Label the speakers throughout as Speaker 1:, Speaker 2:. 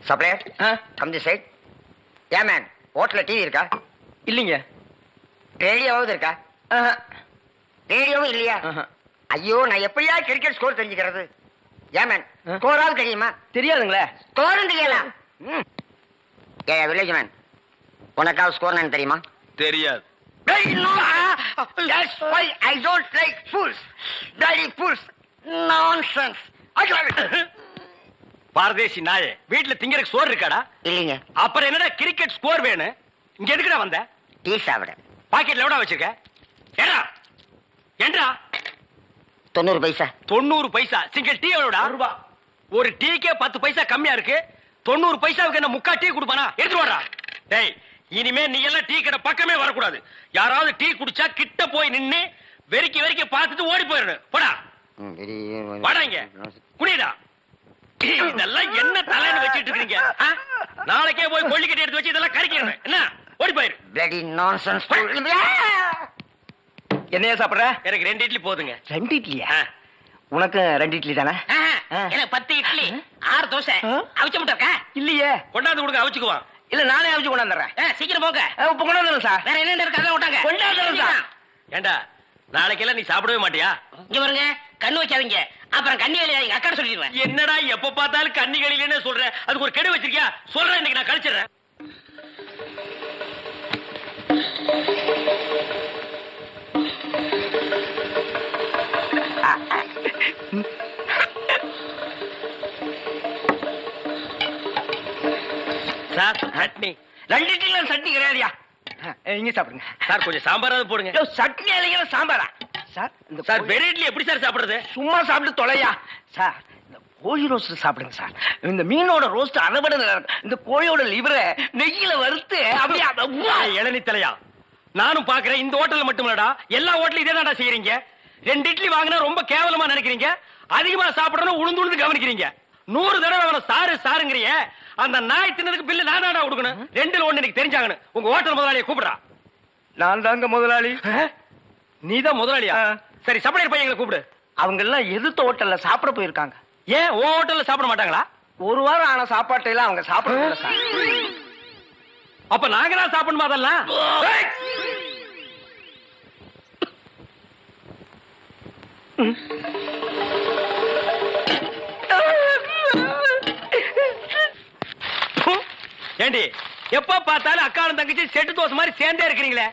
Speaker 1: Supplier come the side. ஏன் man ஹோட்டல்ல TV இருக்கா?
Speaker 2: இல்லைங்க.
Speaker 1: ரேடியோவாவது இருக்கா? ரேடியோவும் இல்லையா? ஐயோ, நான் எப்படியா கிரிக்கெட் ஸ்கோர் தெரிஞ்சுக்கிறது? ஏன் மேன் ஸ்கோராவது தெரியுமா?
Speaker 2: தெரியாதுங்களே.
Speaker 1: ஸ்கோரும் தெரியலாம். ஏ வில்லேஜ் மேன், உனக்காவது ஸ்கோர் நான் தெரியுமா?
Speaker 3: தெரியாது.
Speaker 1: That's why I don't like fools. Bloody fools. Nonsense.
Speaker 3: பாரதேசி நாயே, வீட்டுல திங்கறதுக்கு சோறு இருக்காடா?
Speaker 1: இல்லைங்க.
Speaker 3: அப்புறம் என்னடா கிரிக்கெட் ஸ்கோர் வேணும்? இங்க எதுக்குடா வந்த?
Speaker 1: டீ சாப்பிட.
Speaker 3: பாக்கெட்ல எவ்வளவு வச்சிருக்க? ஏடா ஏண்டா?
Speaker 1: 90 பைசா.
Speaker 3: 90 பைசா. Single tea எவ்வளவுடா? ரூபாய். ஒரு டீக்கே 10 பைசா கம்மியா இருக்கு. 90 பைசாவுக்கு என்ன முக்கா டீ குடுப்பானா? எடுத்து வாடா. டேய், இனிமே நீ எல்லாம் டீ கடை பக்கமே வரக்கூடாது. யாராவது டீ குடிச்சா கிட்ட போய் நின்னு வெறிக்கி வெறிக்கி பார்த்துட்டு ஓடி போயிடணும். போடா வாடா, இங்க குடிடா. இதெல்லாம் என்ன தலைன்னு வச்சிட்டு இருக்கீங்க? நாளைக்கே போய் கொள்ளிக்கட்டி எடுத்து வச்சு இதெல்லாம் கறிக்கிறேன். என்ன ஓடி போயிரு.
Speaker 1: bloody nonsense.
Speaker 2: என்னையா சாப்பிடுற?
Speaker 3: எனக்கு 2 இட்லி போதுங்க.
Speaker 2: 2 இட்லியா? உனக்கு 2 இட்லி தானே?
Speaker 4: எனக்கு 10 இட்லி 6 தோசை. அவிச்ச முட்டை இருக்கா?
Speaker 2: இல்லையே.
Speaker 3: கொண்டாந்து கொடுங்க, அவிச்சுக்குவான்.
Speaker 2: இல்ல, நானே அவிச்சு கொண்டாந்துறேன்.
Speaker 4: சீக்கிரம் போங்க.
Speaker 2: இப்ப கொண்டாந்துறேன் சார்.
Speaker 4: வேற என்ன இருக்கு அதான் விட்டாங்க.
Speaker 2: கொண்டாந்துறேன் சார்.
Speaker 3: ஏண்டா, நாளைக்கெல்லாம் நீ சாப்பிடவே மாட்டியா?
Speaker 4: இங்க பாருங்க, கண்ணு வைக்காதீங்க. அப்புறம் கண்ணி வேலையா எங்க அக்கா சொல்லிடுவேன்.
Speaker 3: என்னடா எப்ப பார்த்தாலும் கன்னிகளிலே சொல்றேன்? அதுக்கு ஒரு கெடு வச்சிருக்கியா? சொல்றேன், இன்னைக்கு நான் கழிச்சிடுறேன். சார் சட்னி.
Speaker 2: 2 இட்லில சட்னி கிடையாதுயா. இங்க சாப்பிடுங்க
Speaker 3: சார், கொஞ்சம் சாம்பாராவது போடுங்க.
Speaker 2: சட்னி இல்லைங்க, சாம்பாரா சார்? இந்த
Speaker 3: சார், வெறும் இட்லி எப்படி சார் சாப்பிடுறது?
Speaker 2: சும்மா சாப்பிட்டு தொலையா சார். இந்த கோழி ரோஸ்ட் சாப்பிடுங்க சார். இந்த மீனோட ரோஸ்ட் அதை விட நல்லா இருக்கும். இந்த கோழியோட லிவரை நெய்யில வறுத்து அப்படியே.
Speaker 3: இளநி தலையா, நானும் பாக்குறேன். இந்த ஹோட்டல்ல மட்டும் இல்லடா, எல்லா ஹோட்டலும் இதே தான்டா செய்யறீங்க. 2 இட்லி வாங்கினா ரொம்ப கேவலமா நினைக்கிறீங்க. அதிகமா சாப்பிடணும் உளுந்து உளுந்து கவனிக்கிறீங்க. 100 தடவை அவனை சாரு சாருங்கிறிய. அந்த நாய் தின்னதுக்கு பில்லு நானாடா கொடுக்கணும். 2ல 1 எனக்கு தெரிஞ்சாங்கன்னு உங்க ஹோட்டல் முதலாளியை கூப்பிடுறா.
Speaker 2: நான் தாங்க முதலாளி.
Speaker 3: நீதான் முதலாளியா? சரி, சப்ளையர் பையங்களை கூப்பிடு.
Speaker 2: அவங்க எல்லாம் எதிர்த்த ஹோட்டல்ல சாப்பிட போயிருக்காங்க.
Speaker 3: ஏன் உன் ஹோட்டல்ல சாப்பிட மாட்டாங்களா?
Speaker 2: 1 வாரம் ஆன சாப்பாட்டை எல்லாம் அவங்க சாப்பிட சார்.
Speaker 3: அப்ப நாங்க தான் சாப்பிடணுமா அதெல்லாம்? ஏண்டி, எப்ப பார்த்தாலும் அக்காவும் தங்கச்சி செட்டு தோசை மாதிரி சேர்ந்தே இருக்கிறீங்களே.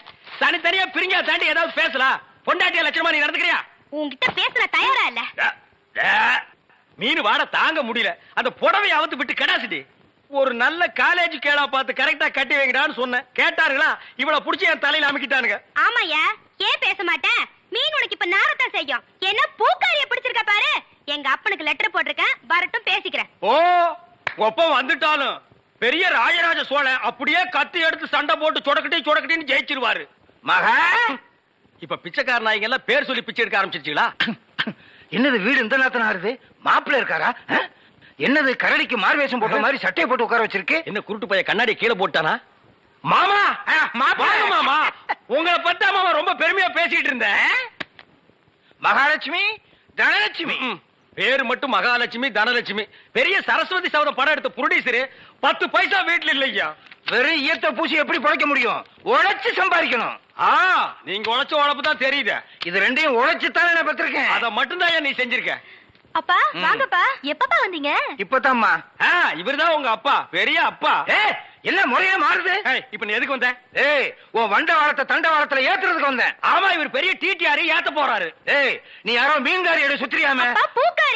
Speaker 3: தனித்தனியா பிரிஞ்சா தாண்டி ஏதாவது பேசலாம். பொண்டாட்டிய லட்சணமா நீ நடந்துக்கிறியா?
Speaker 5: உன்கிட்ட பேசுற தயாரா இல்ல.
Speaker 3: மீன் வாட தாங்க முடியல. அந்த புடவை அவுத்து விட்டு கடாசிட்டி. ஒரு நல்ல காலேஜ் கேளா பார்த்து கரெக்டா கட்டி வைங்கடான்னு சொன்னேன். கேட்டாருங்களா? இவ்வளவு புடிச்சு என் தலையில அமைக்கிட்டானுங்க.
Speaker 5: ஆமாயா, ஏன் பேச மாட்டேன்? மீன் உனக்கு இப்ப நாரத்தான் செய்யும். என்ன பூக்காரிய பிடிச்சிருக்க பாரு. எங்க அப்பனுக்கு லெட்டர் போட்டிருக்கேன், வரட்டும் பேசிக்கிறேன்.
Speaker 3: ஓ, ஒப்பம் வந்துட்டாலும் பெரிய ராஜராஜ சோழன் அப்படியே கத்தி எடுத்து சண்டை போட்டு சொடக்கட்டின்னு ஜெயிச்சிருவாரு.
Speaker 2: மகா,
Speaker 3: இப்ப பிச்சைக்கார நாய்ங்க எல்லாம் பேர் சொல்லி பிச்சை எடுக்க ஆரம்பிச்சிருச்சுங்களா?
Speaker 2: என்னது வீடு இந்த நேரத்துல ஆறுது? மாப்பிள்ள இருக்காரா? என்னது கரடிக்கு மார்வேஷம் போட்ட மாதிரி சட்டையை போட்டு உட்கார வச்சிருக்கு?
Speaker 3: என்ன குருட்டு பைய கண்ணாடி கீழே போட்டானா? மாமா, வாங்க மாமா. உங்களை பத்தா மாமா ரொம்ப பெருமையா பேசிட்டு இருந்தேன்.
Speaker 2: மகாலட்சுமி, தனலட்சுமி.
Speaker 3: பேரு மட்டும் மகாலட்சுமி தனலட்சுமி. பெரிய சரஸ்வதி சபதம் படம் எடுத்த புரொடியூசர் 10 பைசா வீட்டுல இல்லையா.
Speaker 2: வெறும் ஈயத்தை பூசி எப்படி பிழைக்க முடியும்? உழைச்சு சம்பாதிக்கணும்.
Speaker 3: நீங்க உழைச்ச உழைப்பு தான் தெரியுது.
Speaker 2: இது 2யும் உழைச்சுத்தானே நான் பெற்றிருக்கேன்.
Speaker 3: அத மட்டும் தான் நீ செஞ்சிருக்க.
Speaker 5: அப்பா வாங்கப்பா. எப்பப்பா வந்தீங்க?
Speaker 2: இப்பதாம்மா.
Speaker 3: இவர்தான் உங்க அப்பா, பெரிய அப்பா.
Speaker 2: என்ன முறையா மாறுது?
Speaker 3: இப்ப நீ எதுக்கு வந்த?
Speaker 2: உன் வண்ட வாரத்தை தண்ட வாரத்துல ஏத்துறதுக்கு வந்தேன்.
Speaker 3: ஆமா, இவர் பெரிய டிடிஆர் ஏத்த போறாரு.
Speaker 2: நீ யாரோ மீன்காரியோட சுத்திரியாம?
Speaker 5: பூக்காரி.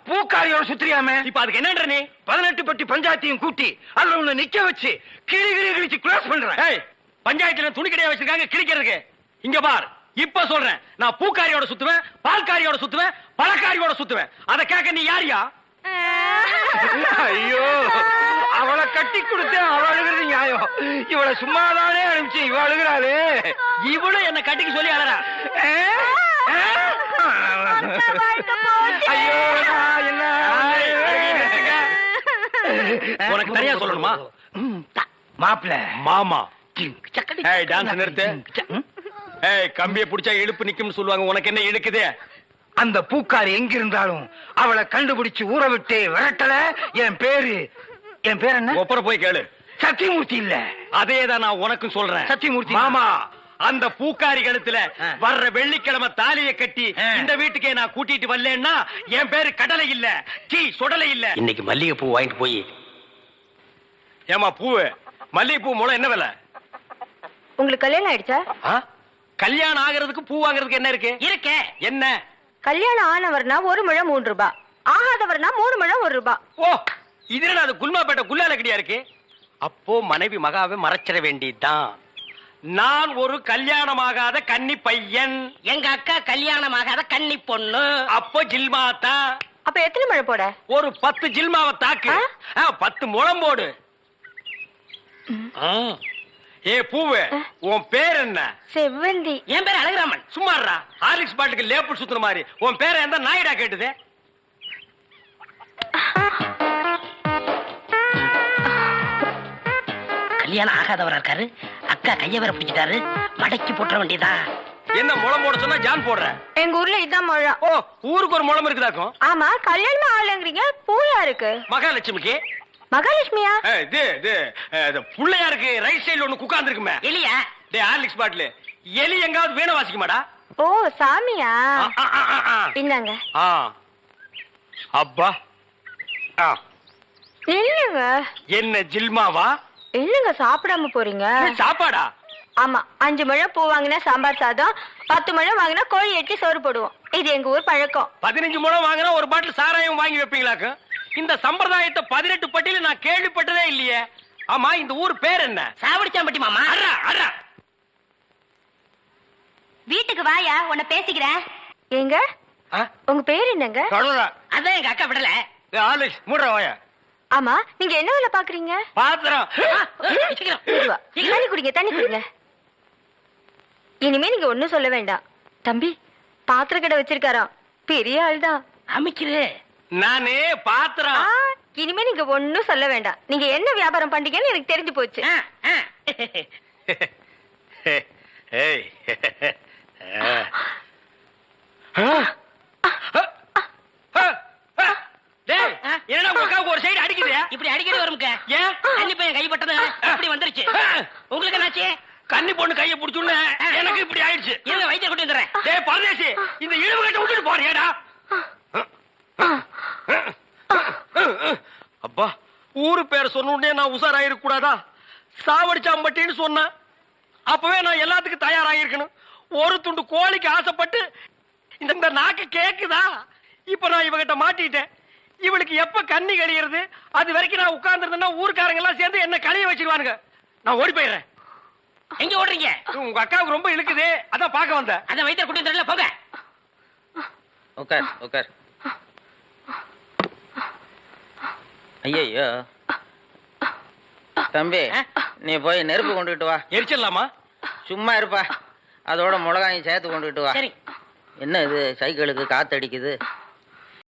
Speaker 2: பூக்காரியோட சுத்திரியாம?
Speaker 3: இப்ப அதுக்கு என்னன்ற நீ?
Speaker 2: 18 பட்டி பஞ்சாயத்தையும் கூட்டி அதுல உன்னை நிக்க வச்சு கிழிச்சு க்ளோஸ் பண்றேன்.
Speaker 3: பஞ்சாயத்துல துணி கடையா வச்சிருக்காங்க கிழிக்கிறதுக்கு. இங்க பார், இப்ப சொல்றேன், நான் பூக்காரியோட சுத்துவேன், பால்காரியோட சுத்துவேன், பழக்காரியோட சுத்துவேன். அத கேட்க நீ யாரியா?
Speaker 2: ஐயோ, அவளை கட்டி கொடுத்து அவ அழுகிறது நியாயம். இவளை சும்மாதானே அனுப்பிச்சு இவ அழுகிறாளே.
Speaker 3: இவளும் என்ன கட்டிக்கு சொல்லி அழறா.
Speaker 2: ஐயோ, என்ன
Speaker 3: உனக்கு தனியா சொல்லணுமா?
Speaker 2: மாப்பிள்ள
Speaker 3: மாமா டான்ஸ் நிறுத்து. கம்பியை புடிச்சா இழுப்பு நிக்கும்னு சொல்லுவாங்க. உனக்கு என்ன இழுக்குது?
Speaker 2: அந்த பூக்காரி எங்க இருந்தாலும் அவளை கண்டுபிடிச்சு ஊற விட்டு விரட்டல என் பேரு என் பேர் என்ன?
Speaker 3: ஒப்பர போய் கேளு.
Speaker 2: சத்தியமூர்த்தி இல்ல.
Speaker 3: அதேதான் நான் உனக்கும் சொல்றேன்.
Speaker 2: சத்தியமூர்த்தி
Speaker 3: மாமா, அந்த பூக்காரி கழுத்துல வர்ற வெள்ளிக்கிழமை தாலியை கட்டி இந்த வீட்டுக்கே நான் கூட்டிட்டு வரலன்னா என் பேரு கடலை இல்ல, சுடலை இல்ல.
Speaker 4: இன்னைக்கு மல்லிகை பூ வாங்கிட்டு போய்.
Speaker 3: ஏமா பூவு, மல்லிகைப்பூ மூலம் என்ன விலை?
Speaker 6: உங்களுக்கு கல்யாணம் ஆயிடுச்சா?
Speaker 3: கல்யாணம் ஆகிறதுக்கு பூ வாங்குறதுக்கு என்ன இருக்கு?
Speaker 4: இருக்கே.
Speaker 3: என்ன?
Speaker 6: கல்யாணம் ஆனவர்னா 1 முழம் 3 ரூபாய், ஆகாதவர்னா 3 முழம் 1 ரூபாய்.
Speaker 3: ஓ, இதுல அது குல்மாப்பேட்டை குல்லால கடியா இருக்கு. அப்போ மனைவி மகாவை மறைச்சிட வேண்டியதுதான். நான் ஒரு கல்யாணமாகாத கன்னி பையன்.
Speaker 4: எங்க அக்கா கல்யாணமாகாத கன்னி பொண்ணு.
Speaker 3: அப்போ ஜில்மாத்தா.
Speaker 6: அப்ப எத்தனை முழம் போட?
Speaker 3: ஒரு 10 ஜில்மாவை தாக்கு. 10 முழம் போடு. ஏ பூவு, உன் பேர் என்ன?
Speaker 6: செவ்வந்தி.
Speaker 4: என் பேர் அழகுராமன்.
Speaker 3: சும்மாறா, ஹார்லிக்ஸ் பாட்டுக்கு லேபிள் சுத்துற மாதிரி. உன் பேரை எந்த நாயிடா கேட்டுது?
Speaker 4: கல்யாணம் ஆகாதவரா இருக்காரு. அக்கா கைய வேற பிடிச்சிட்டாரு. மடக்கி போட்டுற வேண்டியதா.
Speaker 3: என்ன முளம் போட சொன்னா ஜான் போடுற?
Speaker 6: எங்க ஊர்ல இதான் முழம்.
Speaker 3: ஓ, ஊருக்கு ஒரு முளம் இருக்குதாக்கும்.
Speaker 6: ஆமா, கல்யாணமா ஆளுங்கிறீங்க, பூயா இருக்கு.
Speaker 3: மகாலட்சுமிக்கு.
Speaker 6: மகாலட்சுமியா?
Speaker 3: புள்ளையாருக்கு ரைட் சைடுல ஒண்ணு உட்கார்ந்து இருக்குமே.
Speaker 4: எலியா?
Speaker 3: ஹார்லிக்ஸ் பாட்டில் எலி எங்காவது வீணை வாசிக்குமாடா?
Speaker 6: ஓ, சாமியா? இந்தாங்க.
Speaker 3: அப்பா,
Speaker 6: இல்லங்க.
Speaker 3: என்ன ஜில்மாவா?
Speaker 6: இல்லங்க, சாப்பிடாம போறீங்க.
Speaker 3: சாப்பாடா?
Speaker 6: ஆமா, 5 முழம் பூ வாங்கினா சாம்பார் சாதம், 10 முழம் வாங்கினா கோழி எட்டி சோறு போடுவோம். இது எங்க ஊர் பழக்கம்.
Speaker 3: 15 முழம் வாங்கினா ஒரு பாட்டில் சாராயம் வாங்கி வைப்பீங்களாக்கு? இந்த சம்பிரதாயத்தை 18 பட்டியல நான் கேள்விப்பட்டதே இல்லையே. ஆமா, இந்த ஊர் பேர் என்ன?
Speaker 4: சாவடிச்சாம்பட்டி மாமா.
Speaker 5: வீட்டுக்கு வாயா, உன்னை பேசிக்கிறேன்.
Speaker 6: ஏங்க, உங்க பேர் என்னங்க?
Speaker 4: அதான் எங்க அக்கா விடல.
Speaker 3: மூடுற வாயா.
Speaker 6: ஆமா, நீங்க என்ன வேலை பாக்குறீங்க?
Speaker 3: பாத்திரம்.
Speaker 6: இதுவா? தண்ணி குடிங்க, தண்ணி குடிங்க. இனிமே நீங்க ஒண்ணும் சொல்ல வேண்டாம். தம்பி, பாத்திர கடை வச்சிருக்காராம், பெரிய ஆள் தான்.
Speaker 4: அமைக்கிறே.
Speaker 3: நானே பாத்திரம்.
Speaker 6: இனிமே நீங்க ஒண்ணும் சொல்ல வேண்டாம். நீங்க என்ன வியாபாரம் பண்றீங்கன்னு எனக்கு தெரிஞ்சு போச்சு.
Speaker 3: என்னடா உனக்கு ஒரு சைடு அடிக்குது?
Speaker 4: இப்படி அடிக்கடி வரும்ங்க.
Speaker 3: ஏன்?
Speaker 4: கன்னி பையன் கைப்பட்டது இப்படி வந்துருச்சு. உங்களுக்கு என்னாச்சு?
Speaker 3: கன்னி பொண்ணு கையை பிடிச்சுன்னு எனக்கு இப்படி ஆயிடுச்சு.
Speaker 4: இருங்க, வைத்திய கூட்டி வந்துடுறேன்.
Speaker 3: டேய் பரதேசி, இந்த இழுவு கட்ட விட்டுட்டு போறியாடா? அப்பா, ஊரு பேர் சொன்ன உடனே நான் உசாராயிருக்க கூடாதா? சாவடிச்சாம்பட்டின்னு சொன்ன அப்பவே நான் எல்லாத்துக்கும் தயாராகிருக்கணும். ஒரு துண்டு கோழிக்கு ஆசைப்பட்டு இந்த நாக்கு கேக்குதா? இப்ப நான் இவகிட்ட மாட்டிட்டேன். இவளுக்கு எப்ப கண்ணி கழிகிறது அது வரைக்கும் நான் உட்கார்ந்துருந்தேன்னா ஊருக்காரங்க எல்லாம் சேர்ந்து என்ன கழிய வச்சிருவானுங்க. நான் ஓடி போயிடுறேன்.
Speaker 4: எங்க ஓடுறீங்க?
Speaker 3: உங்க அக்காவுக்கு ரொம்ப இழுக்குது, அதான் பார்க்க வந்தேன்.
Speaker 4: அதான் வைத்திய கூட்டி வந்துடல, போங்க.
Speaker 7: உட்கார் உட்கார். ஐயோ தம்பி, நீ போய் நெருப்பு கொண்டுகிட்டு வா.
Speaker 3: எரிச்சிடலாமா?
Speaker 7: சும்மா இருப்பா, அதோட மிளகாயும் சேர்த்து கொண்டுகிட்டு வா.
Speaker 4: சரி.
Speaker 7: என்ன இது, சைக்கிளுக்கு காத்து அடிக்குது?